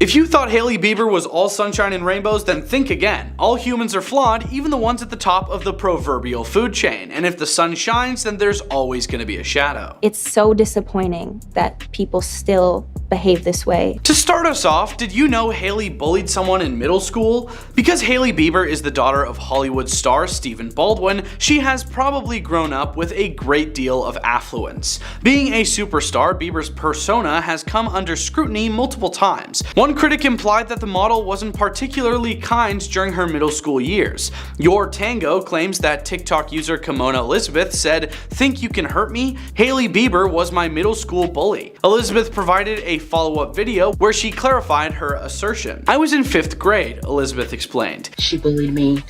If you thought Hailey Bieber was all sunshine and rainbows, then think again. All humans are flawed, even the ones at the top of the proverbial food chain, and if the sun shines, then there's always going to be a shadow. It's so disappointing that people still behave this way. To start us off, did you know Hailey bullied someone in middle school? Because Hailey Bieber is the daughter of Hollywood star Stephen Baldwin, she has probably grown up with a great deal of affluence. Being a superstar, Bieber's persona has come under scrutiny multiple times. One critic implied that the model wasn't particularly kind during her middle school years. Your Tango claims that TikTok user Kimona Elizabeth said, "Think you can hurt me? Hailey Bieber was my middle school bully." Elizabeth provided a follow-up video where she clarified her assertion. "I was in 5th grade, Elizabeth explained. She bullied me.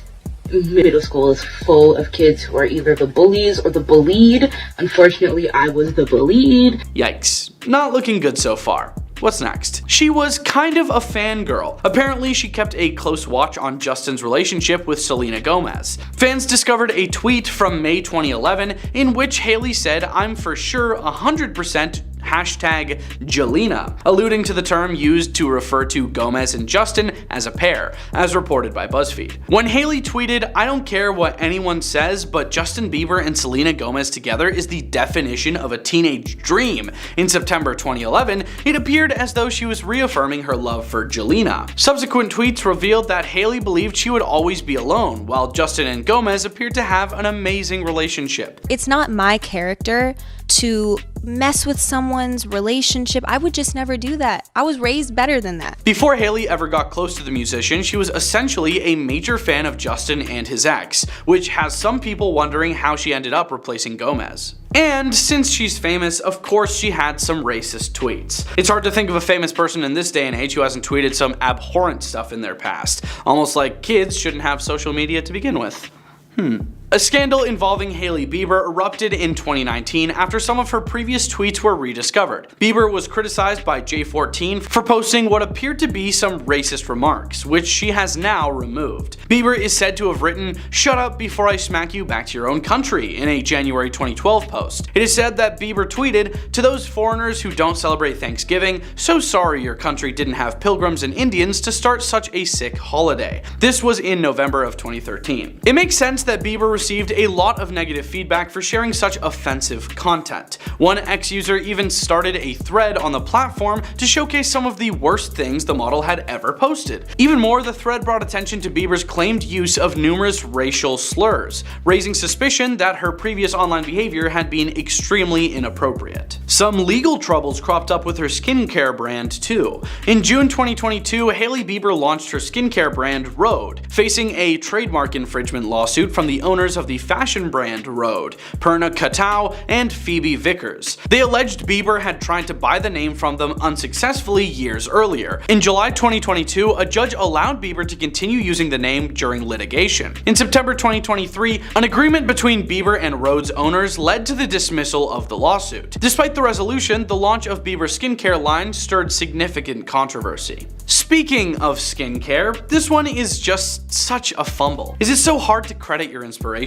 Middle school is full of kids who are either the bullies or the bullied. Unfortunately, I was the bullied." Yikes. Not looking good so far. What's next? She was kind of a fangirl. Apparently, she kept a close watch on Justin's relationship with Selena Gomez. Fans discovered a tweet from May 2011 in which Hailey said, "I'm for sure 100% #Jelena," alluding to the term used to refer to Gomez and Justin as a pair, as reported by BuzzFeed. When Hailey tweeted, "I don't care what anyone says, but Justin Bieber and Selena Gomez together is the definition of a teenage dream," in September 2011, it appeared as though she was reaffirming her love for Jelena. Subsequent tweets revealed that Hailey believed she would always be alone, while Justin and Gomez appeared to have an amazing relationship. It's not my character to mess with someone's relationship. I would just never do that. I was raised better than that. Before Hailey ever got close to the musician, she was essentially a major fan of Justin and his ex, which has some people wondering how she ended up replacing Gomez. And since she's famous, of course she had some racist tweets. It's hard to think of a famous person in this day and age who hasn't tweeted some abhorrent stuff in their past. Almost like kids shouldn't have social media to begin with. A scandal involving Hailey Bieber erupted in 2019 after some of her previous tweets were rediscovered. Bieber was criticized by J14 for posting what appeared to be some racist remarks, which she has now removed. Bieber is said to have written, "Shut up before I smack you back to your own country," in a January 2012 post. It is said that Bieber tweeted, "To those foreigners who don't celebrate Thanksgiving, so sorry your country didn't have pilgrims and Indians to start such a sick holiday." This was in November of 2013. It makes sense that Bieber received a lot of negative feedback for sharing such offensive content. One ex-user even started a thread on the platform to showcase some of the worst things the model had ever posted. Even more, the thread brought attention to Bieber's claimed use of numerous racial slurs, raising suspicion that her previous online behavior had been extremely inappropriate. Some legal troubles cropped up with her skincare brand too. In June 2022, Hailey Bieber launched her skincare brand Rhode, facing a trademark infringement lawsuit from the owners of the fashion brand Rhode, Perna Katau and Phoebe Vickers. They alleged Bieber had tried to buy the name from them unsuccessfully years earlier. In July 2022, a judge allowed Bieber to continue using the name during litigation. In September 2023, an agreement between Bieber and Rhode's owners led to the dismissal of the lawsuit. Despite the resolution, the launch of Bieber's skincare line stirred significant controversy. Speaking of skincare, this one is just such a fumble. Is it so hard to credit your inspiration?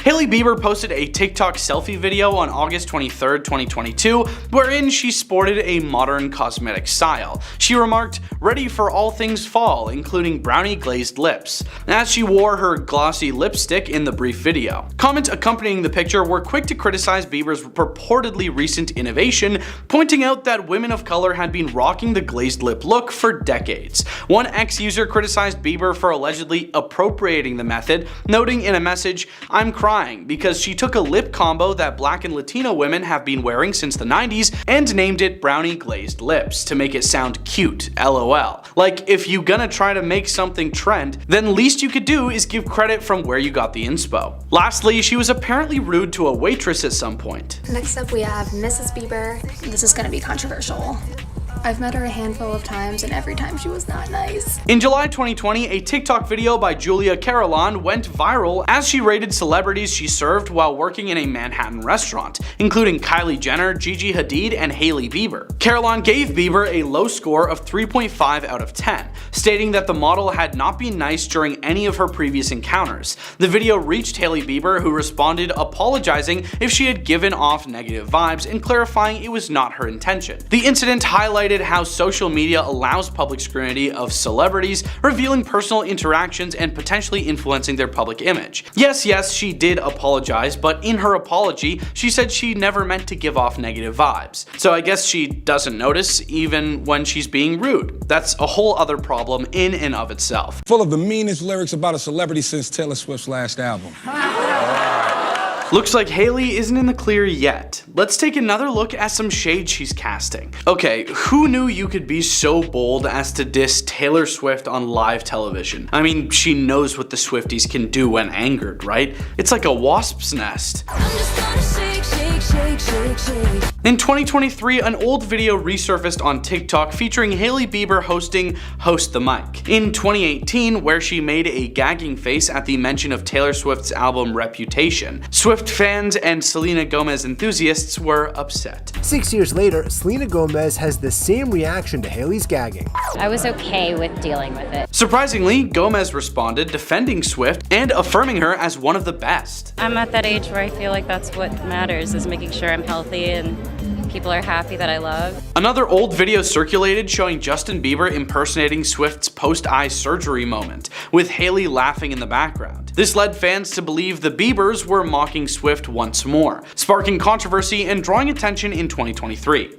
Hailey Bieber posted a TikTok selfie video on August 23rd, 2022, wherein she sported a modern cosmetic style. She remarked, "Ready for all things fall, including brownie glazed lips," as she wore her glossy lipstick in the brief video. Comments accompanying the picture were quick to criticize Bieber's purportedly recent innovation, pointing out that women of color had been rocking the glazed lip look for decades. One ex-user criticized Bieber for allegedly appropriating the method, noting in a message, "I'm crying because she took a lip combo that Black and Latino women have been wearing since the 90s and named it brownie glazed lips to make it sound cute, lol. Like, if you gonna try to make something trend, then least you could do is give credit from where you got the inspo." Lastly, she was apparently rude to a waitress at some point. Next up we have Mrs. Bieber. This is gonna be controversial. I've met her a handful of times and every time she was not nice. In July 2020, a TikTok video by Julia Carolan went viral as she rated celebrities she served while working in a Manhattan restaurant, including Kylie Jenner, Gigi Hadid, and Hailey Bieber. Carolan gave Bieber a low score of 3.5 out of 10, stating that the model had not been nice during any of her previous encounters. The video reached Hailey Bieber, who responded apologizing if she had given off negative vibes and clarifying it was not her intention. The incident highlighted highlighted how social media allows public scrutiny of celebrities, revealing personal interactions and potentially influencing their public image. Yes, she did apologize, but in her apology, she said she never meant to give off negative vibes. So I guess she doesn't notice even when she's being rude. That's a whole other problem in and of itself. Full of the meanest lyrics about a celebrity since Taylor Swift's last album. Looks like Hailey isn't in the clear yet. Let's take another look at some shade she's casting. Okay, who knew you could be so bold as to diss Taylor Swift on live television? I mean, she knows what the Swifties can do when angered, right? It's like a wasp's nest. In 2023, an old video resurfaced on TikTok featuring Hailey Bieber hosting Host the Mic. In 2018, where she made a gagging face at the mention of Taylor Swift's album Reputation. Swift fans and Selena Gomez enthusiasts were upset. 6 years later, Selena Gomez has the same reaction to Hailey's gagging. I was okay with dealing with it. Surprisingly, Gomez responded, defending Swift and affirming her as one of the best. I'm at that age where I feel like that's what matters, is making sure I'm healthy and people are happy that I love. Another old video circulated showing Justin Bieber impersonating Swift's post-eye surgery moment, with Hailey laughing in the background. This led fans to believe the Biebers were mocking Swift once more, sparking controversy and drawing attention in 2023.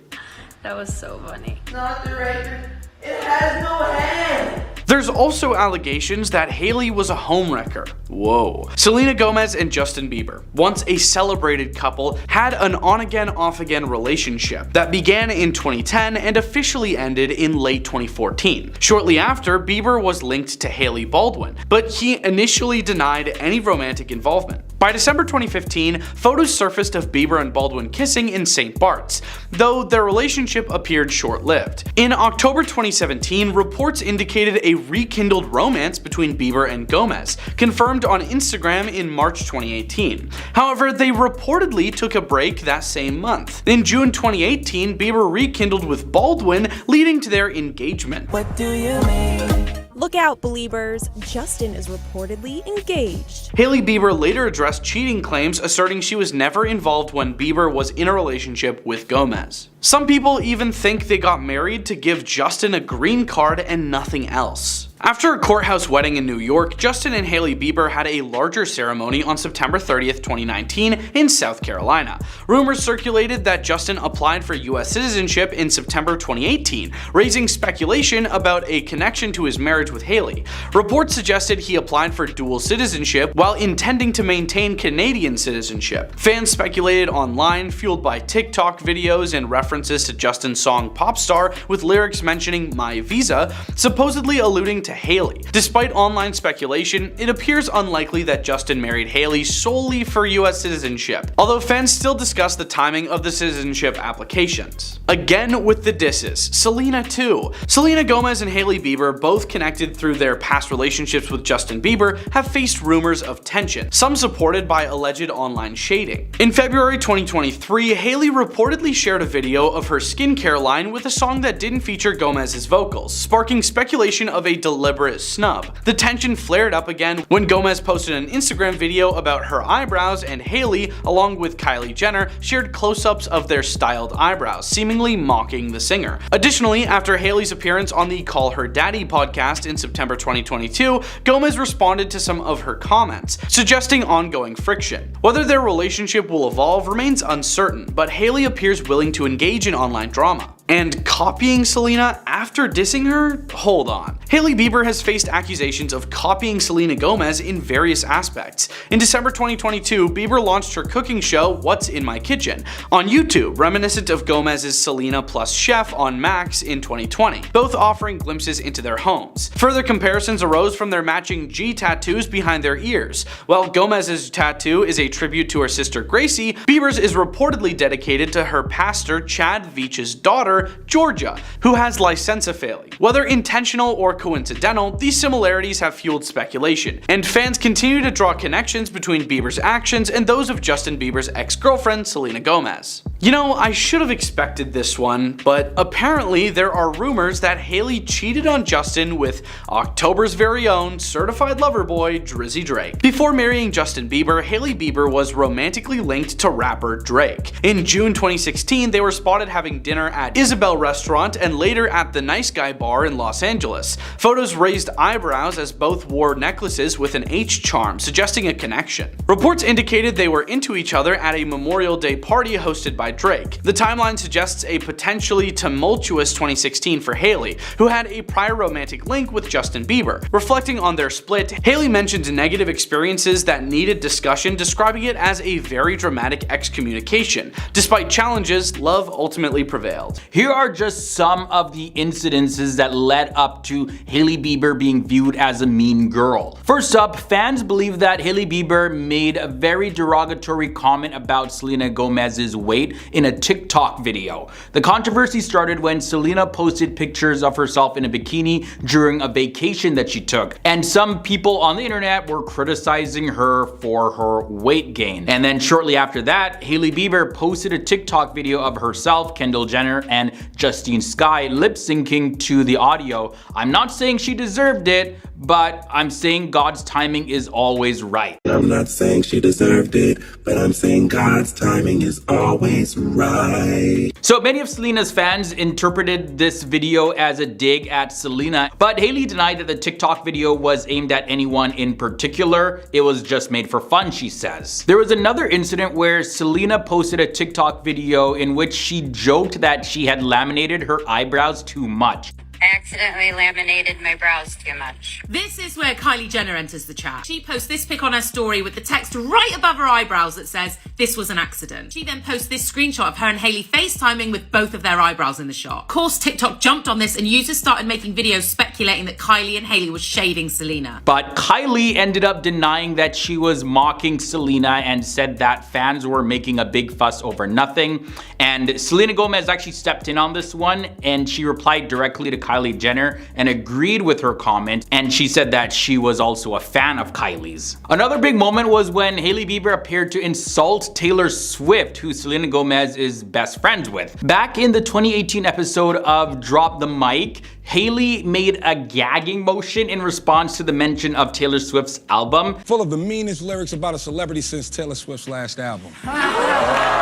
That was so funny. Not the record. It has no hand. There's also allegations that Hailey was a homewrecker. Whoa. Selena Gomez and Justin Bieber, once a celebrated couple, had an on-again, off-again relationship that began in 2010 and officially ended in late 2014. Shortly after, Bieber was linked to Hailey Baldwin, but he initially denied any romantic involvement. By December 2015, photos surfaced of Bieber and Baldwin kissing in St. Bart's, though their relationship appeared short-lived. In October 2017, reports indicated a rekindled romance between Bieber and Gomez, confirmed on Instagram in March 2018. However, they reportedly took a break that same month. In June 2018, Bieber rekindled with Baldwin, leading to their engagement. What do you mean? Look out, Beliebers. Justin is reportedly engaged. Hailey Bieber later addressed cheating claims, asserting she was never involved when Bieber was in a relationship with Gomez. Some people even think they got married to give Justin a green card and nothing else. After a courthouse wedding in New York, Justin and Hailey Bieber had a larger ceremony on September 30th, 2019 in South Carolina. Rumors circulated that Justin applied for US citizenship in September 2018, raising speculation about a connection to his marriage with Hailey. Reports suggested he applied for dual citizenship while intending to maintain Canadian citizenship. Fans speculated online, fueled by TikTok videos and references to Justin's song Popstar, with lyrics mentioning My Visa, supposedly alluding to Hailey. Despite online speculation, it appears unlikely that Justin married Hailey solely for US citizenship, although fans still discuss the timing of the citizenship applications. Again with the disses, Selena too. Selena Gomez and Hailey Bieber, both connected through their past relationships with Justin Bieber, have faced rumors of tension, some supported by alleged online shading. In February 2023, Hailey reportedly shared a video of her skincare line with a song that didn't feature Gomez's vocals, sparking speculation of a deliberate snub. The tension flared up again when Gomez posted an Instagram video about her eyebrows, and Hailey, along with Kylie Jenner, shared close-ups of their styled eyebrows, seemingly mocking the singer. Additionally, after Hailey's appearance on the Call Her Daddy podcast in September 2022, Gomez responded to some of her comments, suggesting ongoing friction. Whether their relationship will evolve remains uncertain, but Hailey appears willing to engage in online drama. And copying Selena after dissing her? Hold on. Hailey Bieber has faced accusations of copying Selena Gomez in various aspects. In December 2022, Bieber launched her cooking show, What's in My Kitchen, on YouTube, reminiscent of Gomez's Selena plus Chef on Max in 2020, both offering glimpses into their homes. Further comparisons arose from their matching G tattoos behind their ears. While Gomez's tattoo is a tribute to her sister Gracie, Bieber's is reportedly dedicated to her pastor Chad Veach's daughter, Georgia, who has licencephaly. Whether intentional or coincidental, these similarities have fueled speculation, and fans continue to draw connections between Bieber's actions and those of Justin Bieber's ex-girlfriend, Selena Gomez. You know, I should have expected this one, but apparently there are rumors that Hailey cheated on Justin with October's very own certified lover boy, Drizzy Drake. Before marrying Justin Bieber, Hailey Bieber was romantically linked to rapper Drake. In June 2016, they were spotted having dinner at Isabel Restaurant and later at the Nice Guy Bar in Los Angeles. Photos raised eyebrows as both wore necklaces with an H charm, suggesting a connection. Reports indicated they were into each other at a Memorial Day party hosted by Drake. The timeline suggests a potentially tumultuous 2016 for Hailey, who had a prior romantic link with Justin Bieber. Reflecting on their split, Hailey mentioned negative experiences that needed discussion, describing it as a very dramatic excommunication. Despite challenges, love ultimately prevailed. Here are just some of the incidences that led up to Hailey Bieber being viewed as a mean girl. First up, fans believe that Hailey Bieber made a very derogatory comment about Selena Gomez's weight in a TikTok video. The controversy started when Selena posted pictures of herself in a bikini during a vacation that she took, and some people on the internet were criticizing her for her weight gain. And then shortly after that, Hailey Bieber posted a TikTok video of herself, Kendall Jenner, and Justine Skye lip syncing to the audio. I'm not saying she deserved it, but I'm saying God's timing is always right. I'm not saying she deserved it, but I'm saying God's timing is always right. So many of Selena's fans interpreted this video as a dig at Selena, but Hailey denied that the TikTok video was aimed at anyone in particular. It was just made for fun, she says. There was another incident where Selena posted a TikTok video in which she joked that she had laminated her eyebrows too much. I accidentally laminated my brows too much. This is where Kylie Jenner enters the chat. She posts this pic on her story with the text right above her eyebrows that says, "This was an accident." She then posts this screenshot of her and Hailey FaceTiming with both of their eyebrows in the shot. Of course, TikTok jumped on this and users started making videos speculating that Kylie and Hailey was shading Selena. But Kylie ended up denying that she was mocking Selena and said that fans were making a big fuss over nothing. And Selena Gomez actually stepped in on this one, and she replied directly to Kylie Jenner and agreed with her comment, and she said that she was also a fan of Kylie's. Another big moment was when Hailey Bieber appeared to insult Taylor Swift, who Selena Gomez is best friends with. Back in the 2018 episode of Drop the Mic, Hailey made a gagging motion in response to the mention of Taylor Swift's album. Full of the meanest lyrics about a celebrity since Taylor Swift's last album.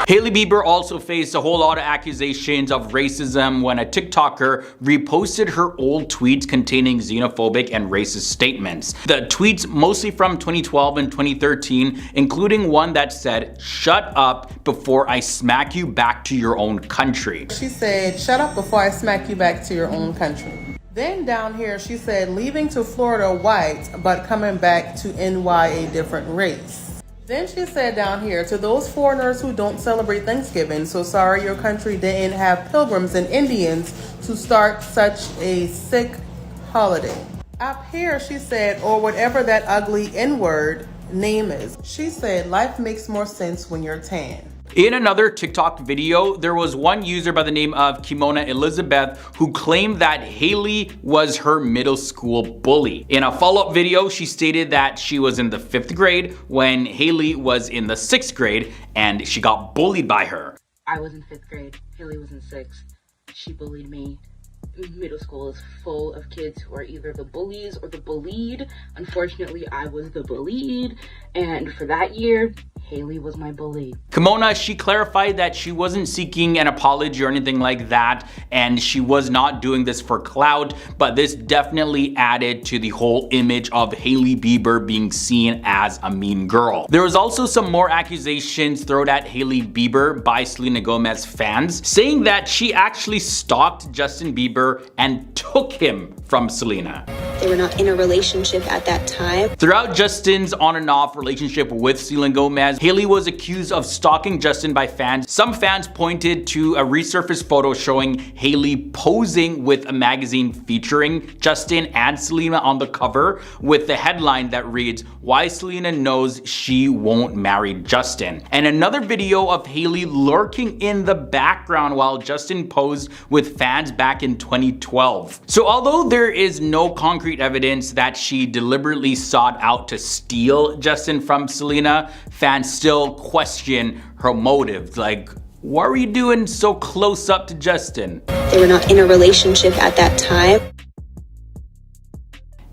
Hailey Bieber also faced a whole lot of accusations of racism when a TikToker reposted her old tweets containing xenophobic and racist statements. The tweets, mostly from 2012 and 2013, including one that said, "Shut up before I smack you back to your own country." She said, "Shut up before I smack you back to your own country." Then down here she said, "Leaving to Florida white, but coming back to NY a different race." Then she said down here, "To those foreigners who don't celebrate Thanksgiving, so sorry your country didn't have pilgrims and Indians to start such a sick holiday." Up here she said, "Or whatever that ugly N-word name is." She said, "Life makes more sense when you're tan." In another TikTok video, there was one user by the name of Kimona Elizabeth who claimed that Hailey was her middle school bully. In a follow-up video, she stated that she was in the 5th grade when Hailey was in the 6th grade and she got bullied by her. I was in 5th grade. Hailey was in 6th. She bullied me. Middle school is full of kids who are either the bullies or the bullied. Unfortunately, I was the bullied, and for that year, Hailey was my bully. Kimona, she clarified that she wasn't seeking an apology or anything like that, and she was not doing this for clout, but this definitely added to the whole image of Hailey Bieber being seen as a mean girl. There was also some more accusations thrown at Hailey Bieber by Selena Gomez fans, saying that she actually stalked Justin Bieber and took him from Selena. They were not in a relationship at that time. Throughout Justin's on and off relationship with Selena Gomez, Hailey was accused of stalking Justin by fans. Some fans pointed to a resurfaced photo showing Hailey posing with a magazine featuring Justin and Selena on the cover, with the headline that reads, "Why Selena Knows She Won't Marry Justin," and another video of Hailey lurking in the background while Justin posed with fans back in 2012. So although there is no concrete evidence that she deliberately sought out to steal Justin from Selena, fans still question her motives. Like, what were you doing so close up to Justin? They were not in a relationship at that time.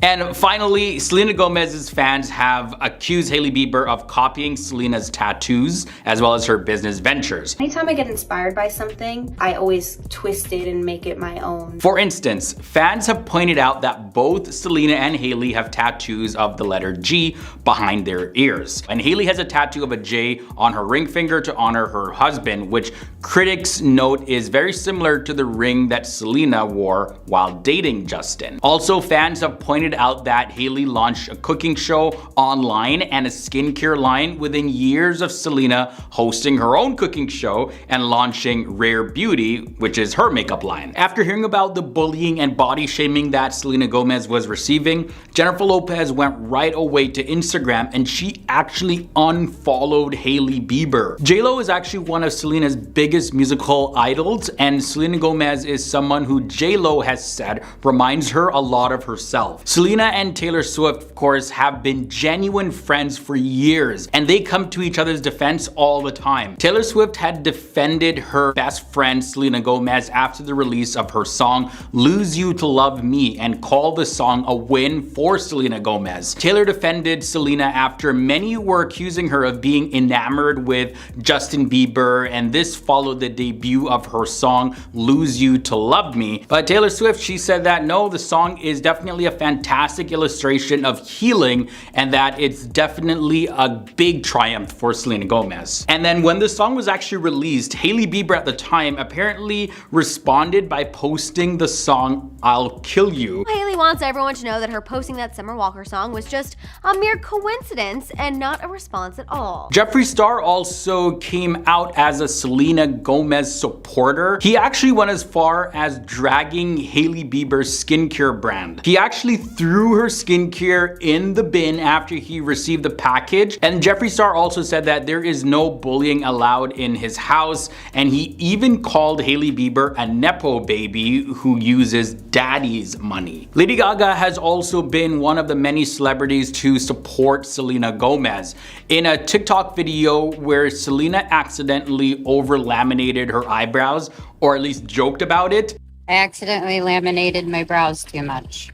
And finally, Selena Gomez's fans have accused Hailey Bieber of copying Selena's tattoos as well as her business ventures. Anytime I get inspired by something, I always twist it and make it my own. For instance, fans have pointed out that both Selena and Hailey have tattoos of the letter G behind their ears. And Hailey has a tattoo of a J on her ring finger to honor her husband, which critics note is very similar to the ring that Selena wore while dating Justin. Also, fans have pointed out that Hailey launched a cooking show online and a skincare line within years of Selena hosting her own cooking show and launching Rare Beauty, which is her makeup line. After hearing about the bullying and body shaming that Selena Gomez was receiving, Jennifer Lopez went right away to Instagram and she actually unfollowed Hailey Bieber. J-Lo is actually one of Selena's biggest musical idols, and Selena Gomez is someone who J-Lo has said reminds her a lot of herself. Selena and Taylor Swift, of course, have been genuine friends for years, and they come to each other's defense all the time. Taylor Swift had defended her best friend Selena Gomez after the release of her song Lose You to Love Me and called the song a win for Selena Gomez. Taylor defended Selena after many were accusing her of being enamored with Justin Bieber, and this followed the debut of her song Lose You to Love Me. But Taylor Swift, she said that no, the song is definitely a fantastic illustration of healing and that it's definitely a big triumph for Selena Gomez. And then when the song was actually released, Hailey Bieber at the time apparently responded by posting the song I'll Kill You. Hailey wants everyone to know that her posting that Summer Walker song was just a mere coincidence and not a response at all. Jeffree Star also came out as a Selena Gomez supporter. He actually went as far as dragging Hailey Bieber's skincare brand. He actually threw her skincare in the bin after he received the package. And Jeffree Star also said that there is no bullying allowed in his house, and he even called Hailey Bieber a nepo baby who uses daddy's money. Lady Gaga has also been one of the many celebrities to support Selena Gomez. In a TikTok video where Selena accidentally over-laminated her eyebrows, or at least joked about it, I accidentally laminated my brows too much.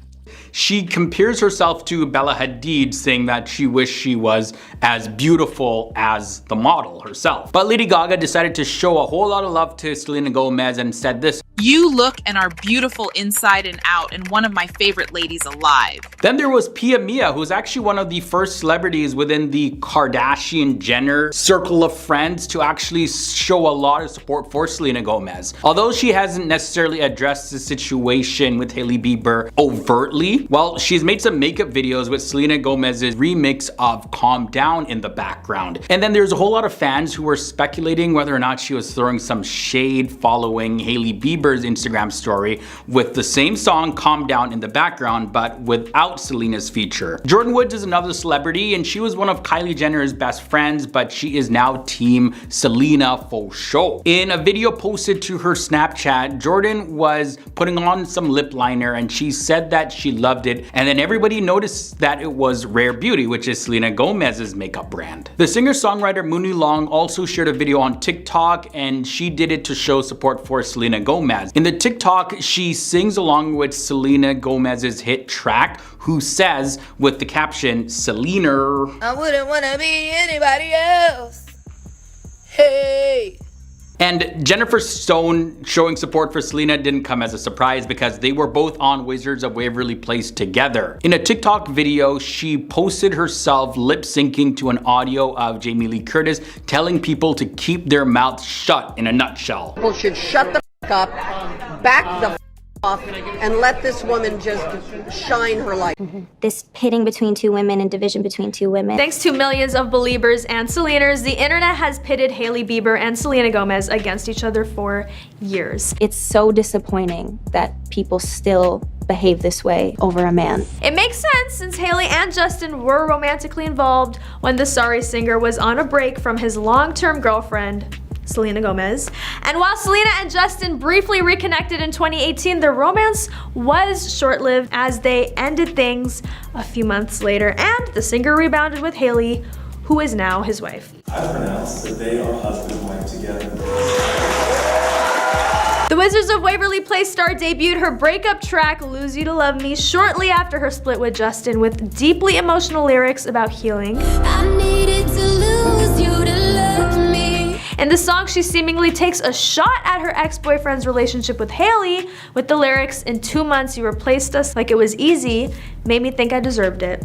she compares herself to Bella Hadid, saying that she wished she was as beautiful as the model herself. But Lady Gaga decided to show a whole lot of love to Selena Gomez and said this: "You look and are beautiful inside and out, and one of my favorite ladies alive." Then there was Pia Mia, who's actually one of the first celebrities within the Kardashian-Jenner circle of friends to actually show a lot of support for Selena Gomez. Although she hasn't necessarily addressed the situation with Hailey Bieber overtly, well, she's made some makeup videos with Selena Gomez's remix of Calm Down in the background. And then there's a whole lot of fans who were speculating whether or not she was throwing some shade following Hailey Bieber's Instagram story with the same song Calm Down in the background, but without Selena's feature. Jordyn Woods is another celebrity, and she was one of Kylie Jenner's best friends, but she is now team Selena for sure. In a video posted to her Snapchat, Jordyn was putting on some lip liner and she said that she loved it, and then everybody noticed that it was Rare Beauty, which is Selena Gomez's makeup brand. The singer-songwriter Mooney Long also shared a video on TikTok, and she did it to show support for Selena Gomez. In the TikTok, she sings along with Selena Gomez's hit track, Who Says, with the caption, "Selena, I wouldn't wanna be anybody else. Hey." And Jennifer Stone showing support for Selena didn't come as a surprise because they were both on Wizards of Waverly Place together. In a TikTok video, she posted herself lip syncing to an audio of Jamie Lee Curtis telling people to keep their mouths shut in a nutshell. People should shut the f*** up, back the f*** and let this woman just shine her light. This pitting between two women and division between two women. Thanks to millions of Beliebers and Seleners, the internet has pitted Hailey Bieber and Selena Gomez against each other for years. It's so disappointing that people still behave this way over a man. It makes sense since Hailey and Justin were romantically involved when the Sorry singer was on a break from his long-term girlfriend, Selena Gomez. And while Selena and Justin briefly reconnected in 2018, their romance was short-lived as they ended things a few months later, and the singer rebounded with Hailey, who is now his wife. I pronounce that they are husband and wife together. The Wizards of Waverly Place star debuted her breakup track, Lose You to Love Me, shortly after her split with Justin, with deeply emotional lyrics about healing. I needed to lose you to love me. In the song, she seemingly takes a shot at her ex-boyfriend's relationship with Hailey, with the lyrics, "In 2 months you replaced us like it was easy, made me think I deserved it."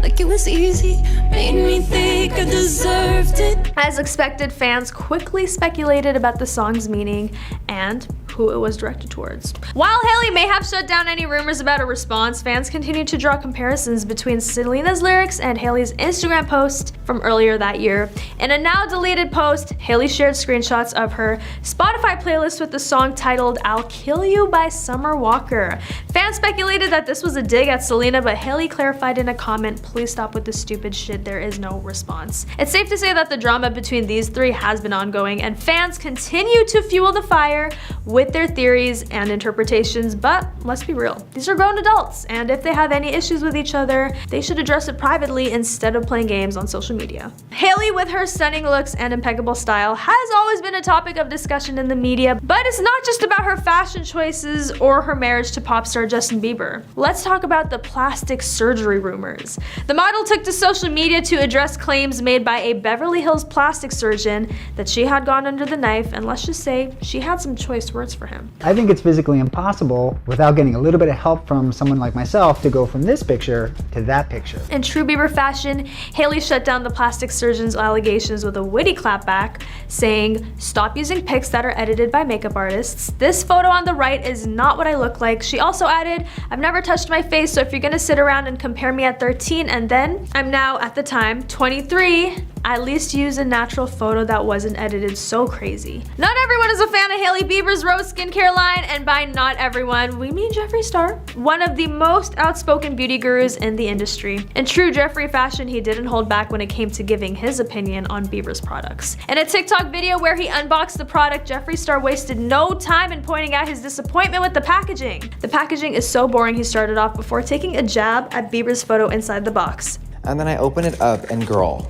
Like it was easy, made me think I deserved it. As expected, fans quickly speculated about the song's meaning and who it was directed towards. While Hailey may have shut down any rumors about a response, fans continued to draw comparisons between Selena's lyrics and Hailey's Instagram post from earlier that year. In a now deleted post, Hailey shared screenshots of her Spotify playlist with the song titled "I'll Kill You" by Summer Walker. Fans speculated that this was a dig at Selena, but Hailey clarified in a comment, "Please stop with the stupid shit, there is no response." It's safe to say that the drama between these three has been ongoing, and fans continue to fuel the fire with their theories and interpretations, but let's be real, these are grown adults, and if they have any issues with each other, they should address it privately instead of playing games on social media. Hailey, with her stunning looks and impeccable style, has always been a topic of discussion in the media, but it's not just about her fashion choices or her marriage to pop star Justin Bieber. Let's talk about the plastic surgery rumors. The model took to social media to address claims made by a Beverly Hills plastic surgeon that she had gone under the knife, and let's just say she had some choice words for him. I think it's physically impossible, without getting a little bit of help from someone like myself, to go from this picture to that picture. In true Bieber fashion, Hailey shut down the plastic surgeon's allegations with a witty clapback, saying, "Stop using pics that are edited by makeup artists. This photo on the right is not what I look like." She also added, "I've never touched my face, so if you're gonna sit around and compare me at 13 and then I'm now, at the time, 23, at least use a natural photo that wasn't edited so crazy." Not everyone is a fan of Hailey Bieber's Rose skincare line, and by not everyone, we mean Jeffree Star, one of the most outspoken beauty gurus in the industry. In true Jeffree fashion, he didn't hold back when it came to giving his opinion on Bieber's products. In a TikTok video where he unboxed the product, Jeffree Star wasted no time in pointing out his disappointment with the packaging. The packaging is so boring, he started off before taking a jab at Bieber's photo inside the box. And then I open it up and girl,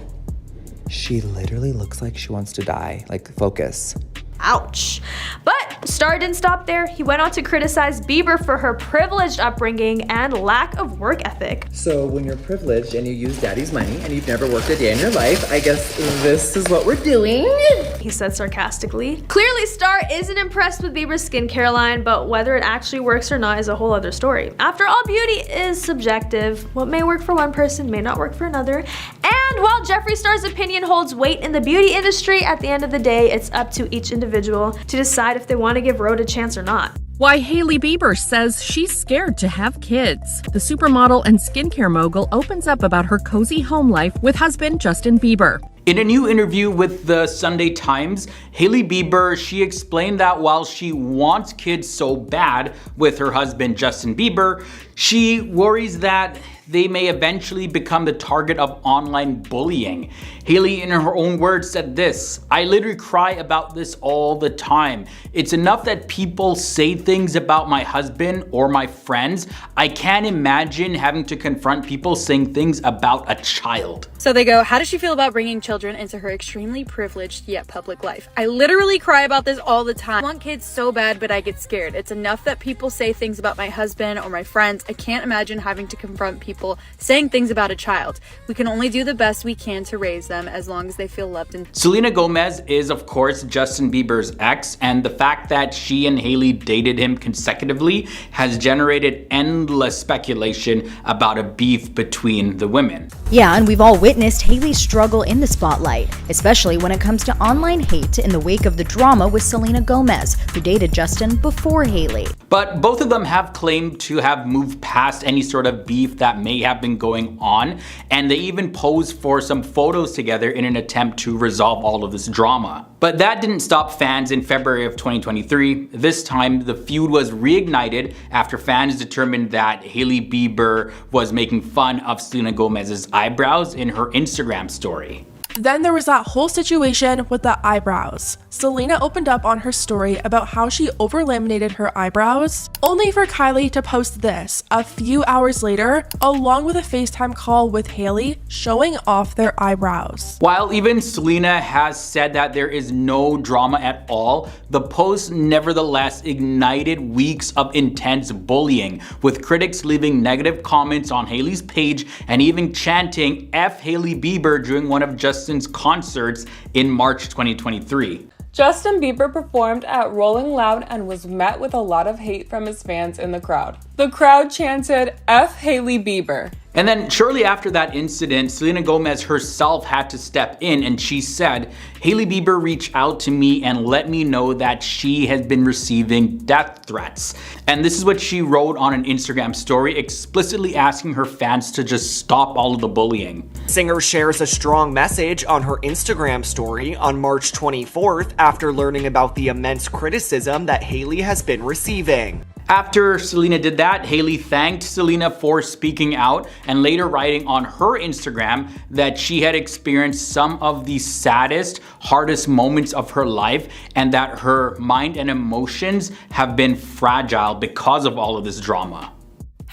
she literally looks like she wants to die. Like, focus. Ouch. But Star didn't stop there. He went on to criticize Bieber for her privileged upbringing and lack of work ethic. So when you're privileged and you use daddy's money and you've never worked a day in your life, I guess this is what we're doing, he said sarcastically. Clearly, Star isn't impressed with Bieber's skincare line, but whether it actually works or not is a whole other story. After all, beauty is subjective. What may work for one person may not work for another. And while Jeffree Star's opinion holds weight in the beauty industry, at the end of the day, it's up to each individual to decide if they want to give Rhode a chance or not. Why Hailey Bieber says she's scared to have kids. The supermodel and skincare mogul opens up about her cozy home life with husband Justin Bieber. In a new interview with the Sunday Times, Hailey Bieber, she explained that while she wants kids so bad with her husband Justin Bieber, she worries that they may eventually become the target of online bullying. Hailey, in her own words, said this, "I literally cry about this all the time. It's enough that people say things about my husband or my friends. I can't imagine having to confront people saying things about a child." So they go, how does she feel about bringing children into her extremely privileged yet public life? "I literally cry about this all the time. I want kids so bad, but I get scared. It's enough that people say things about my husband or my friends. I can't imagine having to confront people people saying things about a child. We can only do the best we can to raise them as long as they feel loved. And Selena Gomez is, of course, Justin Bieber's ex, and the fact that she and Hailey dated him consecutively has generated endless speculation about a beef between the women. Yeah, and we've all witnessed Hailey's struggle in the spotlight, especially when it comes to online hate in the wake of the drama with Selena Gomez, who dated Justin before Hailey. But both of them have claimed to have moved past any sort of beef that may have been going on, and they even posed for some photos together in an attempt to resolve all of this drama. But that didn't stop fans in February of 2023. This time, the feud was reignited after fans determined that Hailey Bieber was making fun of Selena Gomez's eyebrows in her Instagram story. Then there was that whole situation with the eyebrows. Selena opened up on her story about how she over-laminated her eyebrows, only for Kylie to post this a few hours later, along with a FaceTime call with Hailey showing off their eyebrows. While even Selena has said that there is no drama at all, the post nevertheless ignited weeks of intense bullying, with critics leaving negative comments on Hailey's page and even chanting "F Hailey Bieber" during one of Justin's concerts in March 2023. Justin Bieber performed at Rolling Loud and was met with a lot of hate from his fans in the crowd. The crowd chanted "F Hailey Bieber." And then shortly after that incident, Selena Gomez herself had to step in, and she said, "Hailey Bieber reached out to me and let me know that she has been receiving death threats." And this is what she wrote on an Instagram story, explicitly asking her fans to just stop all of the bullying. Singer shares a strong message on her Instagram story on March 24th after learning about the immense criticism that Hailey has been receiving. After Selena did that, Hailey thanked Selena for speaking out and later writing on her Instagram that she had experienced some of the saddest, hardest moments of her life and that her mind and emotions have been fragile because of all of this drama.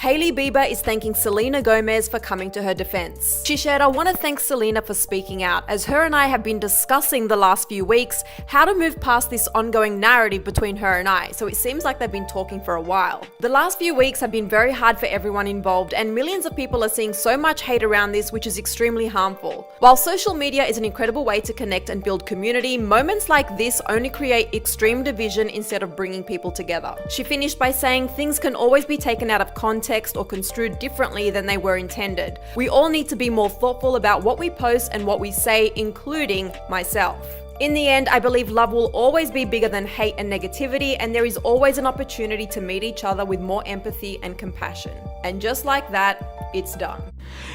Hailey Bieber is thanking Selena Gomez for coming to her defense. She shared, "I want to thank Selena for speaking out, as her and I have been discussing the last few weeks how to move past this ongoing narrative between her and I, so it seems like they've been talking for a while. The last few weeks have been very hard for everyone involved, and millions of people are seeing so much hate around this, which is extremely harmful. While social media is an incredible way to connect and build community, moments like this only create extreme division instead of bringing people together." She finished by saying, "Things can always be taken out of context or construed differently than they were intended. We all need to be more thoughtful about what we post and what we say, including myself. In the end, I believe love will always be bigger than hate and negativity, and there is always an opportunity to meet each other with more empathy and compassion." And just like that, it's done.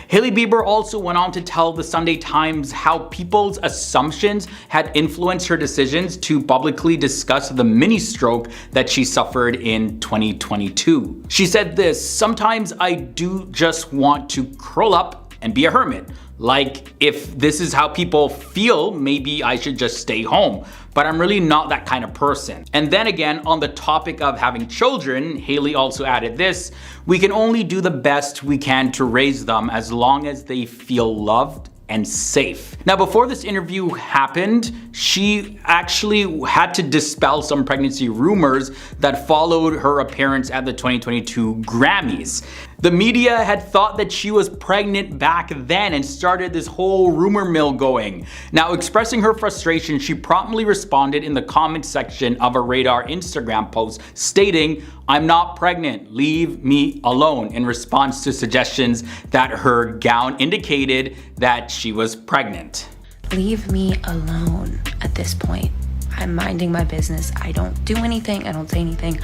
Hailey Bieber also went on to tell the Sunday Times how people's assumptions had influenced her decisions to publicly discuss the mini stroke that she suffered in 2022. She said this, "Sometimes I do just want to curl up and be a hermit. Like, if this is how people feel, maybe I should just stay home. But I'm really not that kind of person." And then again, on the topic of having children, Hailey also added this, "We can only do the best we can to raise them as long as they feel loved and safe." Now, before this interview happened, she actually had to dispel some pregnancy rumors that followed her appearance at the 2022 Grammys. The media had thought that she was pregnant back then and started this whole rumor mill going. Now, expressing her frustration, she promptly responded in the comment section of a Radar Instagram post stating, "I'm not pregnant, leave me alone," in response to suggestions that her gown indicated that she was pregnant. Leave me alone at this point. I'm minding my business. I don't do anything. I don't say anything.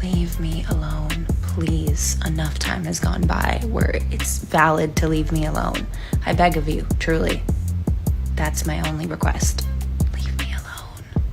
Leave me alone, please. Enough time has gone by where it's valid to leave me alone. I beg of you, truly. That's my only request. Leave me alone.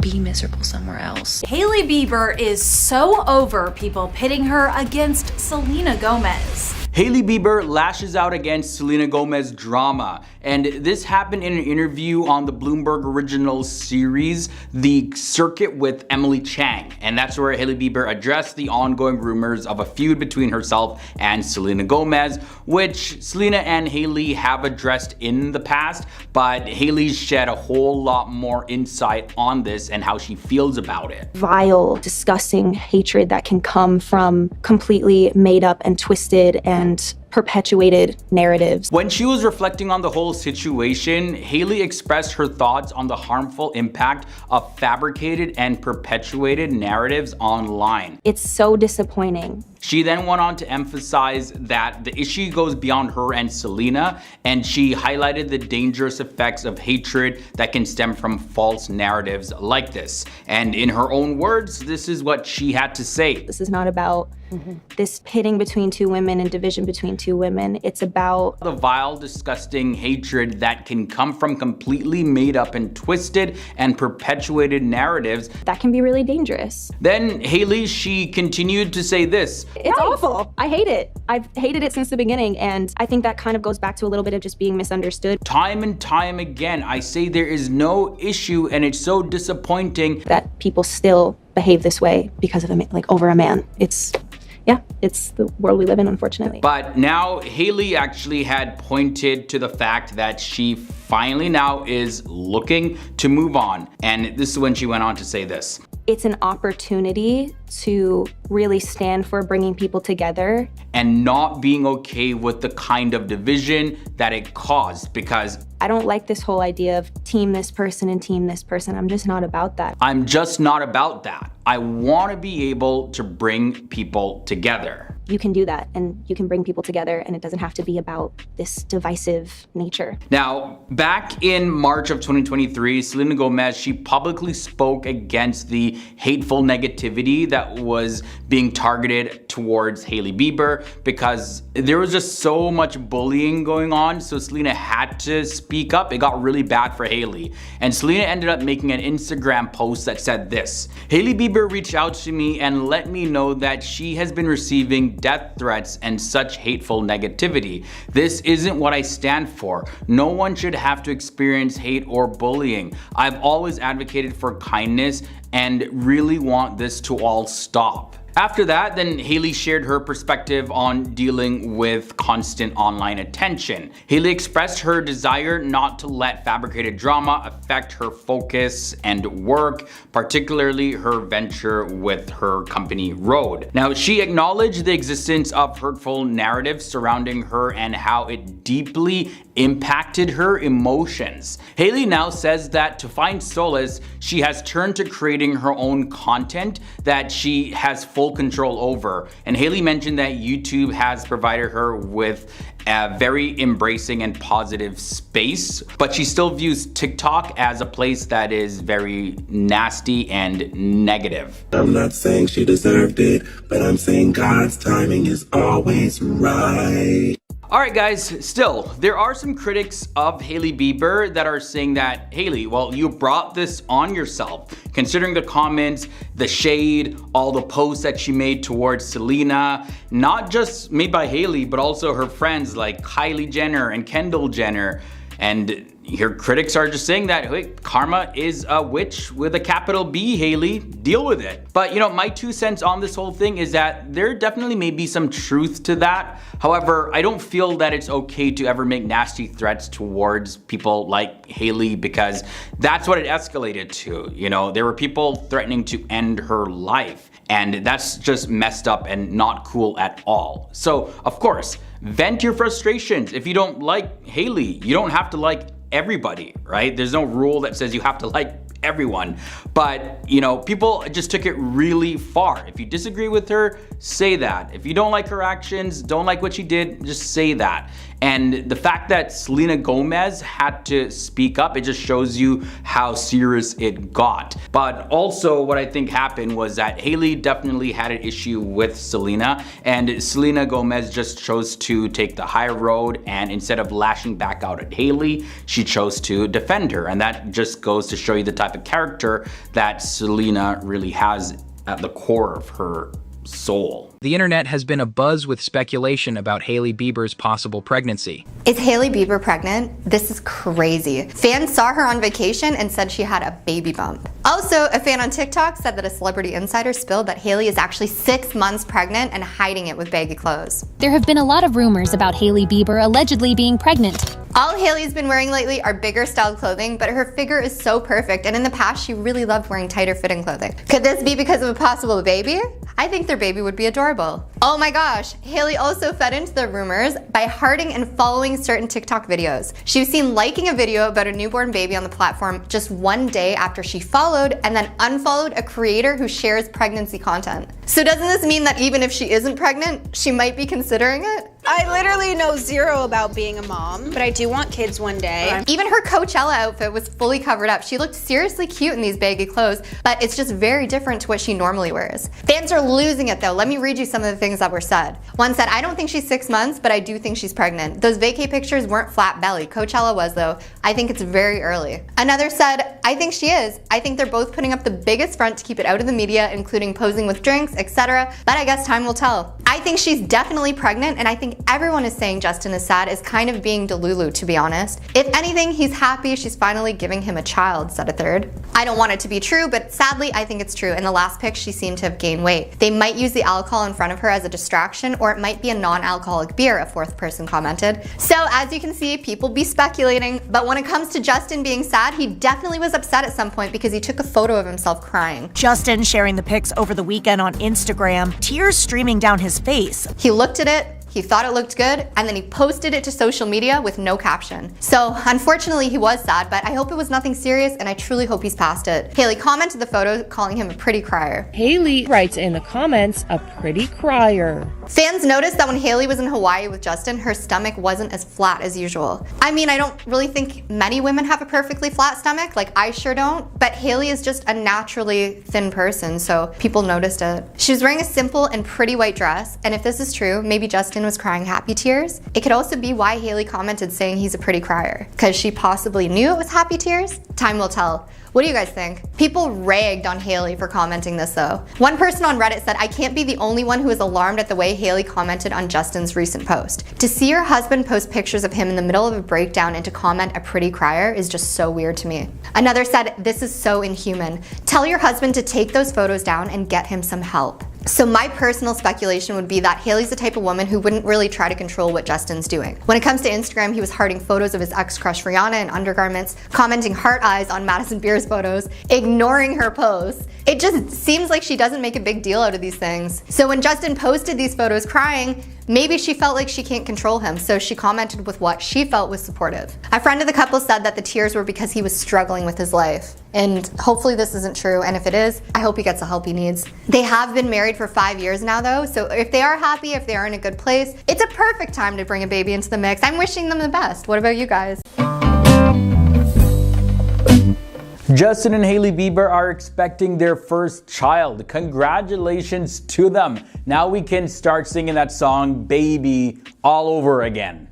Be miserable somewhere else. Hailey Bieber is so over people pitting her against Selena Gomez. Hailey Bieber lashes out against Selena Gomez drama, and this happened in an interview on the Bloomberg Originals series, The Circuit with Emily Chang, and that's where Hailey Bieber addressed the ongoing rumors of a feud between herself and Selena Gomez, which Selena and Hailey have addressed in the past, but Hailey shed a whole lot more insight on this and how she feels about it. Vile, disgusting hatred that can come from completely made up and twisted and and perpetuated narratives. When she was reflecting on the whole situation, Hailey expressed her thoughts on the harmful impact of fabricated and perpetuated narratives online. It's so disappointing. She then went on to emphasize that the issue goes beyond her and Selena, and she highlighted the dangerous effects of hatred that can stem from false narratives like this. And in her own words, this is what she had to say. This is not about this pitting between two women and division between two women. It's about the vile, disgusting hatred that can come from completely made up and twisted and perpetuated narratives. That can be really dangerous. Then Hailey, she continued to say this. It's awful. I hate it. I've hated it since the beginning, and I think that kind of goes back to a little bit of just being misunderstood. Time and time again, I say there is no issue, and it's so disappointing that people still behave this way because of over a man. It's the world we live in, unfortunately. But now Hailey actually had pointed to the fact that she finally now is looking to move on. And this is when she went on to say this. It's an opportunity to really stand for bringing people together. And not being okay with the kind of division that it caused, because I don't like this whole idea of team this person and team this person. I'm just not about that. I'm just not about that. I want to be able to bring people together. You can do that, and you can bring people together, and it doesn't have to be about this divisive nature. Now, back in March of 2023, Selena Gomez, she publicly spoke against the hateful negativity that was being targeted towards Hailey Bieber because there was just so much bullying going on. So Selena had to speak up. It got really bad for Hailey. And Selena ended up making an Instagram post that said this. Hailey Bieber reached out to me and let me know that she has been receiving death threats and such hateful negativity. This isn't what I stand for. No one should have to experience hate or bullying. I've always advocated for kindness and really want this to all stop. After that, then Hailey shared her perspective on dealing with constant online attention. Hailey expressed her desire not to let fabricated drama affect her focus and work, particularly her venture with her company Rode. Now, she acknowledged the existence of hurtful narratives surrounding her and how it deeply impacted her emotions. Hailey now says that to find solace, she has turned to creating her own content that she has full control over. And Hailey mentioned that YouTube has provided her with a very embracing and positive space, but she still views TikTok as a place that is very nasty and negative. I'm not saying she deserved it, but I'm saying God's timing is always right. Alright guys, still, there are some critics of Hailey Bieber that are saying that, Hailey, well, you brought this on yourself. Considering the comments, the shade, all the posts that she made towards Selena, not just made by Hailey, but also her friends like Kylie Jenner and Kendall Jenner. And your critics are just saying that, hey, karma is a witch with a capital B, Hailey. Deal with it. But, you know, my 2 cents on this whole thing is that there definitely may be some truth to that. However, I don't feel that it's okay to ever make nasty threats towards people like Hailey because that's what it escalated to. You know, there were people threatening to end her life. And that's just messed up and not cool at all. So, of course, vent your frustrations. If you don't like Hailey, you don't have to like everybody, right? There's no rule that says you have to like everyone. But, you know, people just took it really far. If you disagree with her, say that. If you don't like her actions, don't like what she did, just say that. And the fact that Selena Gomez had to speak up, it just shows you how serious it got. But also what I think happened was that Hailey definitely had an issue with Selena, and Selena Gomez just chose to take the high road, and instead of lashing back out at Hailey, she chose to defend her. And that just goes to show you the type of character that Selena really has at the core of her soul. The internet has been abuzz with speculation about Hailey Bieber's possible pregnancy. Is Hailey Bieber pregnant? This is crazy. Fans saw her on vacation and said she had a baby bump. Also, a fan on TikTok said that a celebrity insider spilled that Hailey is actually 6 months pregnant and hiding it with baggy clothes. There have been a lot of rumors about Hailey Bieber allegedly being pregnant. All Hailey's been wearing lately are bigger styled clothing, but her figure is so perfect, and in the past she really loved wearing tighter fitting clothing. Could this be because of a possible baby? I think their baby would be adorable. Oh my gosh, Hailey also fed into the rumors by hearting and following certain TikTok videos. She was seen liking a video about a newborn baby on the platform just one day after she followed and then unfollowed a creator who shares pregnancy content. So doesn't this mean that even if she isn't pregnant, she might be considering it? I literally know zero about being a mom, but I do want kids one day. Even her Coachella outfit was fully covered up. She looked seriously cute in these baggy clothes, but it's just very different to what she normally wears. Fans are losing it though. Let me read you some of the things that were said. One said, I don't think she's 6 months, but I do think she's pregnant. Those vacay pictures weren't flat belly. Coachella was though. I think it's very early. Another said, I think she is. I think they're both putting up the biggest front to keep it out of the media, including posing with drinks, etc. But I guess time will tell. I think she's definitely pregnant, and I think everyone is saying Justin is sad is kind of being delulu, to be honest. If anything, he's happy she's finally giving him a child, said a third. I don't want it to be true, but sadly I think it's true. In the last pic, she seemed to have gained weight. They might use the alcohol in front of her as a distraction, or it might be a non-alcoholic beer, a fourth person commented. So as you can see, people be speculating, but when it comes to Justin being sad, he definitely was upset at some point because he took a photo of himself crying. Justin sharing the pics over the weekend on Instagram, tears streaming down his face. He looked at it, he thought it looked good, and then he posted it to social media with no caption. So unfortunately he was sad, but I hope it was nothing serious and I truly hope he's past it. Hailey commented the photo, calling him a pretty crier. Hailey writes in the comments, a pretty crier. Fans noticed that when Hailey was in Hawaii with Justin, her stomach wasn't as flat as usual. I mean, I don't really think many women have a perfectly flat stomach, like I sure don't, but Hailey is just a naturally thin person, so people noticed it. She was wearing a simple and pretty white dress, and if this is true, maybe Justin was crying happy tears. It could also be why Hailey commented saying he's a pretty crier, because she possibly knew it was happy tears? Time will tell. What do you guys think? People ragged on Hailey for commenting this though. One person on Reddit said, I can't be the only one who is alarmed at the way Hailey commented on Justin's recent post. To see your husband post pictures of him in the middle of a breakdown and to comment a pretty crier is just so weird to me. Another said, this is so inhuman. Tell your husband to take those photos down and get him some help. So my personal speculation would be that Hailey's the type of woman who wouldn't really try to control what Justin's doing. When it comes to Instagram, he was hearting photos of his ex-crush Rihanna in undergarments, commenting heart eyes on Madison Beer's photos, ignoring her posts. It just seems like she doesn't make a big deal out of these things. So when Justin posted these photos crying, maybe she felt like she can't control him, so she commented with what she felt was supportive. A friend of the couple said that the tears were because he was struggling with his life. And hopefully this isn't true, and if it is, I hope he gets the help he needs. They have been married for 5 years now though, so if they are happy, if they are in a good place, it's a perfect time to bring a baby into the mix. I'm wishing them the best. What about you guys? Justin and Hailey Bieber are expecting their first child. Congratulations to them. Now we can start singing that song, Baby, all over again.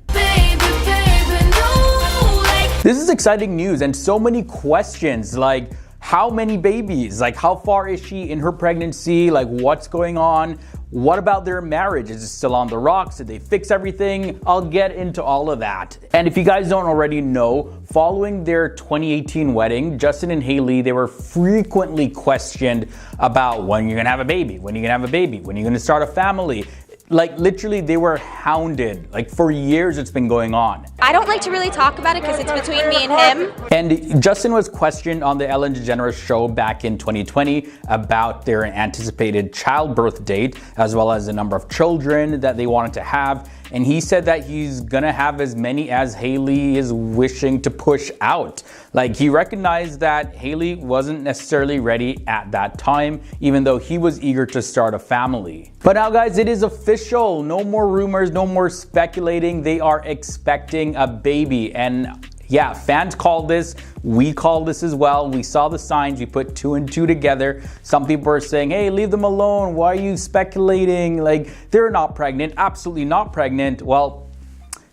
This is exciting news and so many questions, like how many babies? Like how far is she in her pregnancy? Like what's going on? What about their marriage? Is it still on the rocks? Did they fix everything? I'll get into all of that. And if you guys don't already know, following their 2018 wedding, Justin and Hailey, they were frequently questioned about when you're gonna have a baby, when you're gonna have a baby, when you're gonna start a family. Like literally they were hounded. Like for years it's been going on. I don't like to really talk about it because it's between me and him. And Justin was questioned on the Ellen DeGeneres show back in 2020 about their anticipated childbirth date, as well as the number of children that they wanted to have. And he said that he's gonna have as many as Hailey is wishing to push out. Like he recognized that Hailey wasn't necessarily ready at that time, even though he was eager to start a family. But now guys, it is official. No more rumors, no more speculating. They are expecting a baby. And yeah, fans called this, we called this as well. We saw the signs, we put 2 and 2 together. Some people are saying, hey, leave them alone. Why are you speculating? Like, they're not pregnant, absolutely not pregnant. Well,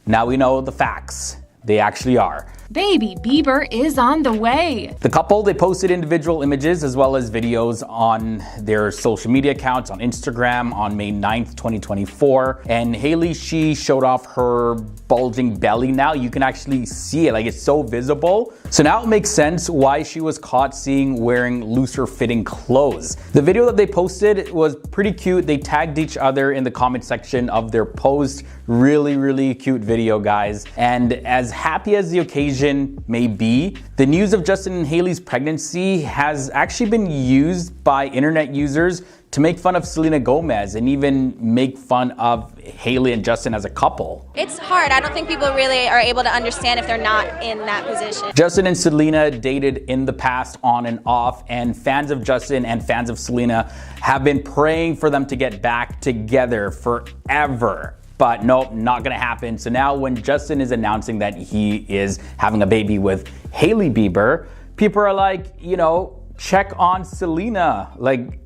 now we know the facts. They actually are. Baby Bieber is on the way. The couple, they posted individual images as well as videos on their social media accounts on Instagram on May 9th, 2024. And Hailey, she showed off her bulging belly. Now you can actually see it, like it's so visible. So now it makes sense why she was caught wearing looser fitting clothes. The video that they posted was pretty cute. They tagged each other in the comment section of their post. Really, really cute video, guys. And as as happy as the occasion may be, the news of Justin and Hailey's pregnancy has actually been used by internet users to make fun of Selena Gomez and even make fun of Hailey and Justin as a couple. It's hard. I don't think people really are able to understand if they're not in that position. Justin and Selena dated in the past on and off, and fans of Justin and fans of Selena have been praying for them to get back together forever. But nope, not gonna happen. So now when Justin is announcing that he is having a baby with Hailey Bieber, people are like, you know, check on Selena. Like,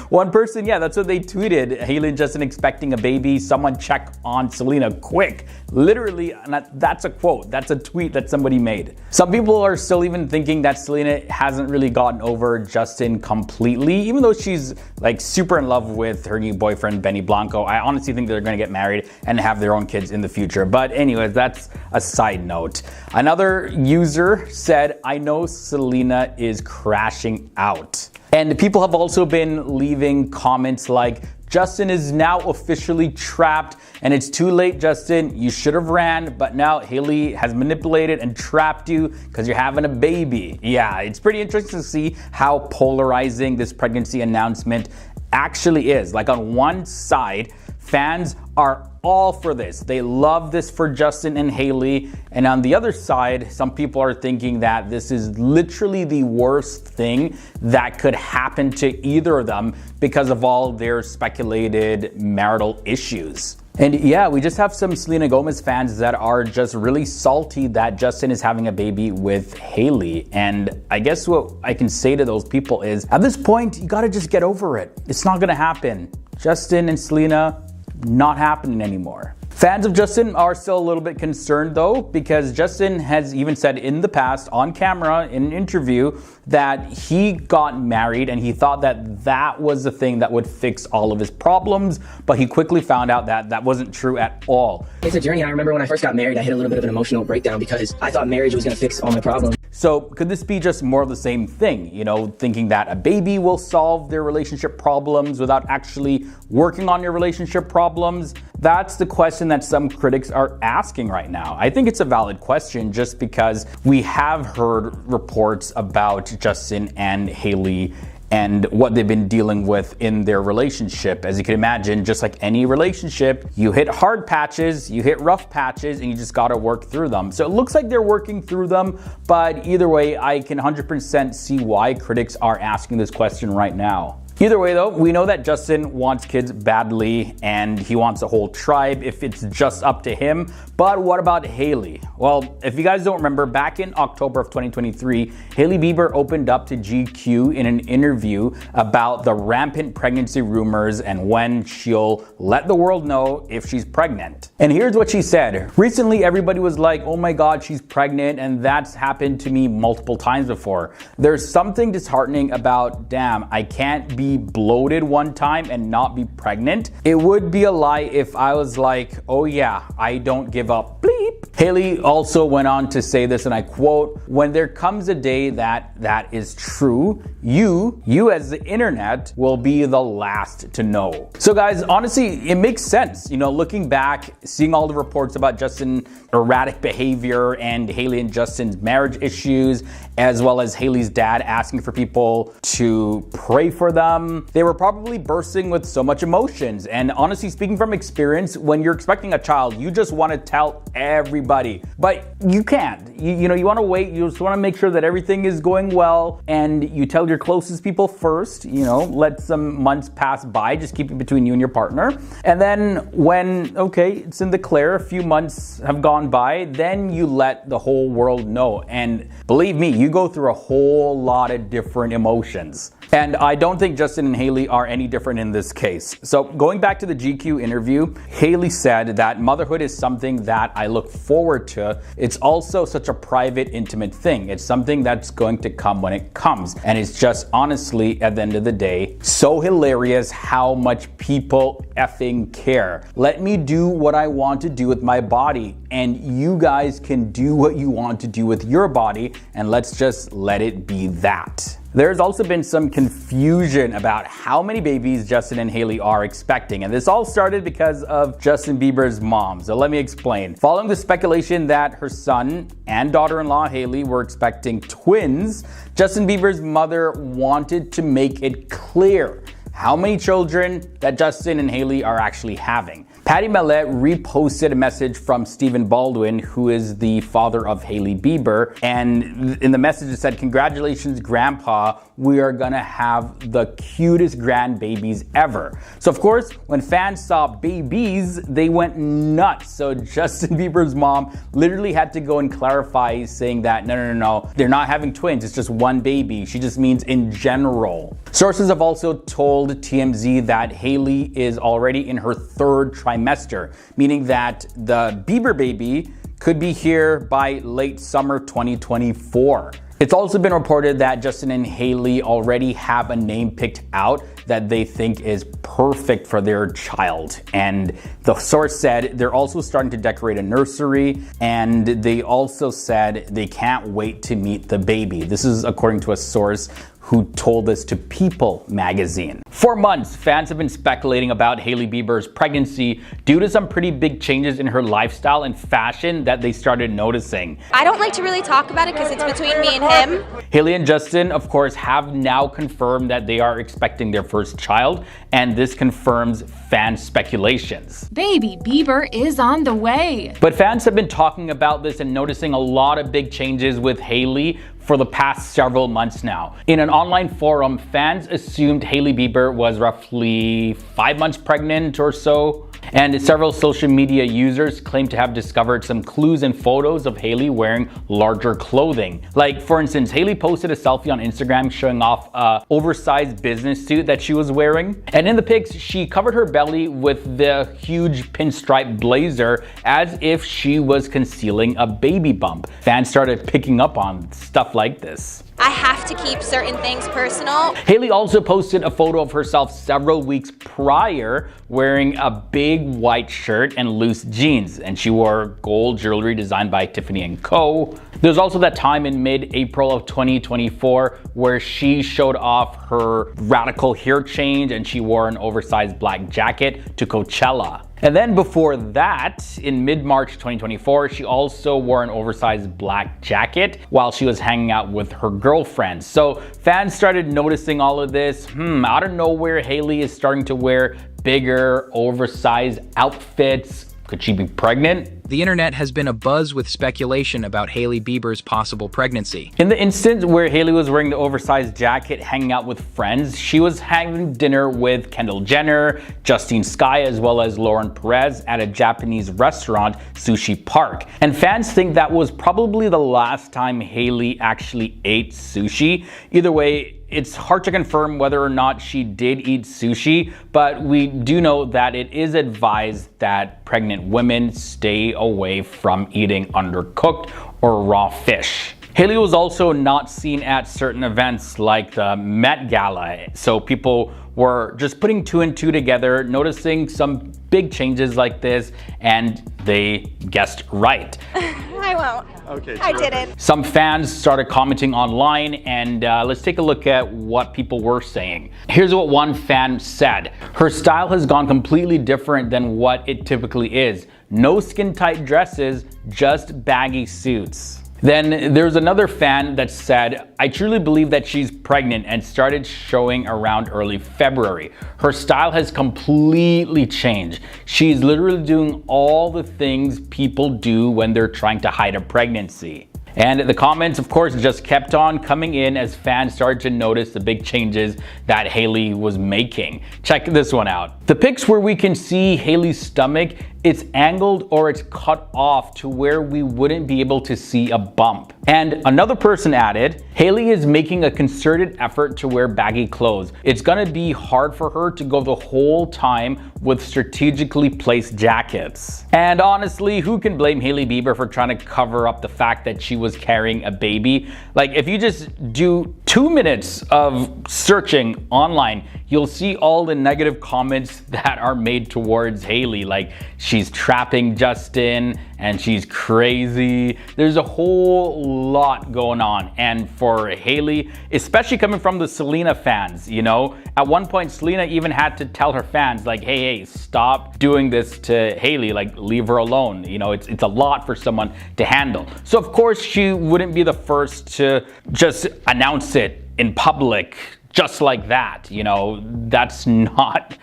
one person, yeah, that's what they tweeted. Hailey and Justin expecting a baby. Someone check on Selena quick. Literally, that's a quote. That's a tweet that somebody made. Some people are still even thinking that Selena hasn't really gotten over Justin completely, even though she's like super in love with her new boyfriend, Benny Blanco. I honestly think they're gonna get married and have their own kids in the future. But anyways, that's a side note. Another user said, I know Selena is crashing out. And people have also been leaving comments like, Justin is now officially trapped and it's too late, Justin. You should have ran, but now Hailey has manipulated and trapped you because you're having a baby. Yeah, it's pretty interesting to see how polarizing this pregnancy announcement actually is. Like on one side, fans are all for this. They love this for Justin and Hailey. And on the other side, some people are thinking that this is literally the worst thing that could happen to either of them because of all their speculated marital issues. And yeah, we just have some Selena Gomez fans that are just really salty that Justin is having a baby with Hailey. And I guess what I can say to those people is, at this point, you gotta just get over it. It's not gonna happen. Justin and Selena, not happening anymore. Fans of Justin are still a little bit concerned though, because Justin has even said in the past on camera in an interview that he got married and he thought that that was the thing that would fix all of his problems, but he quickly found out that that wasn't true at all. It's a journey. I remember when I first got married, I hit a little bit of an emotional breakdown because I thought marriage was going to fix all my problems. So could this be just more of the same thing? You know, thinking that a baby will solve their relationship problems without actually working on your relationship problems? That's the question that some critics are asking right now. I think it's a valid question just because we have heard reports about Justin and Hailey and what they've been dealing with in their relationship. As you can imagine, just like any relationship, you hit hard patches, you hit rough patches, and you just gotta work through them. So it looks like they're working through them, but either way, I can 100% see why critics are asking this question right now. Either way though, we know that Justin wants kids badly and he wants a whole tribe if it's just up to him. But what about Hailey? Well, if you guys don't remember, back in October of 2023, Hailey Bieber opened up to GQ in an interview about the rampant pregnancy rumors and when she'll let the world know if she's pregnant. And here's what she said. Recently, everybody was like, oh my God, she's pregnant, and that's happened to me multiple times before. There's something disheartening about, damn, I can't be bloated one time and not be pregnant. It would be a lie if I was like, oh yeah, I don't give up, bleep. Hailey also went on to say this, and I quote, when there comes a day that is true, you as the internet will be the last to know. So guys, honestly, it makes sense. You know, looking back, seeing all the reports about Justin's erratic behavior and Hailey and Justin's marriage issues, as well as Hailey's dad asking for people to pray for them, they were probably bursting with so much emotions. And honestly, speaking from experience, when you're expecting a child, you just want to tell everybody, but you can't. You know, you want to wait. You just want to make sure that everything is going well, and you tell your closest people first. You know, let some months pass by, just keep it between you and your partner. And then when, okay, it's in the clear, a few months have gone by, then you let the whole world know. And believe me, you go through a whole lot of different emotions. And I don't think Justin and Hailey are any different in this case. So going back to the GQ interview, Hailey said that motherhood is something that I look forward to. It's also such a private, intimate thing. It's something that's going to come when it comes. And it's just honestly, at the end of the day, so hilarious how much people effing care. Let me do what I want to do with my body, and you guys can do what you want to do with your body, and let's just let it be that. There's also been some confusion about how many babies Justin and Hailey are expecting, and this all started because of Justin Bieber's mom. So let me explain. Following the speculation that her son and daughter-in-law Hailey were expecting twins, Justin Bieber's mother wanted to make it clear how many children that Justin and Hailey are actually having. Patty Mellette reposted a message from Stephen Baldwin, who is the father of Hailey Bieber, and in the message it said, "Congratulations, Grandpa, we are gonna have the cutest grandbabies ever." So of course, when fans saw babies, they went nuts. So Justin Bieber's mom literally had to go and clarify, saying that no, they're not having twins, it's just one baby. She just means in general. Sources have also told TMZ that Hailey is already in her third trimester, meaning that the Bieber baby could be here by late summer 2024. It's also been reported that Justin and Hailey already have a name picked out that they think is perfect for their child. And the source said they're also starting to decorate a nursery, and they also said they can't wait to meet the baby. This is according to a source who told this to People magazine. For months, fans have been speculating about Hailey Bieber's pregnancy due to some pretty big changes in her lifestyle and fashion that they started noticing. I don't like to really talk about it because it's between me and him. Hailey and Justin, of course, have now confirmed that they are expecting their first child, and this confirms fan speculations. Baby Bieber is on the way. But fans have been talking about this and noticing a lot of big changes with Hailey for the past several months now. In an online forum, fans assumed Hailey Bieber was roughly 5 months pregnant or so. And several social media users claim to have discovered some clues and photos of Hailey wearing larger clothing. Like, for instance, Hailey posted a selfie on Instagram showing off an oversized business suit that she was wearing. And in the pics, she covered her belly with the huge pinstripe blazer as if she was concealing a baby bump. Fans started picking up on stuff like this. I have to keep certain things personal. Hailey also posted a photo of herself several weeks prior wearing a big white shirt and loose jeans, and she wore gold jewelry designed by Tiffany & Co. There's also that time in mid-April of 2024 where she showed off her radical hair change and she wore an oversized black jacket to Coachella. And then before that, in mid-March 2024, she also wore an oversized black jacket while she was hanging out with her girlfriends. So fans started noticing all of this. Out of nowhere, Hailey is starting to wear bigger, oversized outfits. Could she be pregnant? The internet has been abuzz with speculation about Hailey Bieber's possible pregnancy. In the instance where Hailey was wearing the oversized jacket hanging out with friends, she was having dinner with Kendall Jenner, Justine Skye, as well as Lauren Perez at a Japanese restaurant, Sushi Park. And fans think that was probably the last time Hailey actually ate sushi. Either way, it's hard to confirm whether or not she did eat sushi, but we do know that it is advised that pregnant women stay away from eating undercooked or raw fish. Hailey was also not seen at certain events like the Met Gala, so people were just putting two and two together, noticing some big changes like this, and they guessed right. I won't. Okay, I didn't. Some fans started commenting online, and let's take a look at what people were saying. Here's what one fan said. "Her style has gone completely different than what it typically is. No skin-tight dresses, just baggy suits." Then there's another fan that said, "I truly believe that she's pregnant and started showing around early February. Her style has completely changed. She's literally doing all the things people do when they're trying to hide a pregnancy." And the comments, of course, just kept on coming in as fans started to notice the big changes that Hailey was making. Check this one out. The pics where we can see Hailey's stomach, it's angled or it's cut off to where we wouldn't be able to see a bump. And another person added, "Hailey is making a concerted effort to wear baggy clothes. It's gonna be hard for her to go the whole time with strategically placed jackets." And honestly, who can blame Hailey Bieber for trying to cover up the fact that she was carrying a baby? Like, if you just do 2 minutes of searching online, you'll see all the negative comments that are made towards Hailey. Like, she's trapping Justin and she's crazy. There's a whole lot going on. And for Hailey, especially coming from the Selena fans, you know, at one point Selena even had to tell her fans like, hey, stop doing this to Hailey, like leave her alone. You know, it's a lot for someone to handle. So of course she wouldn't be the first to just announce it in public just like that. You know, that's not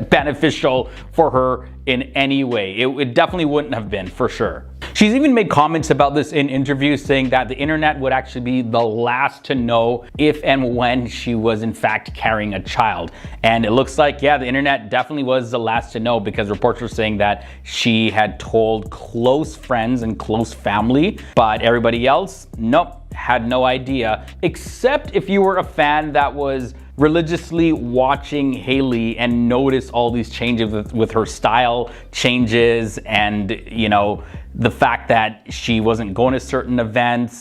beneficial for her in any way. It definitely wouldn't have been, for sure. She's even made comments about this in interviews, saying that the internet would actually be the last to know if and when she was in fact carrying a child. And it looks like, yeah, the internet definitely was the last to know, because reports were saying that she had told close friends and close family, but everybody else, nope, had no idea, except if you were a fan that was religiously watching Hailey and notice all these changes with her style changes, and you know, the fact that she wasn't going to certain events,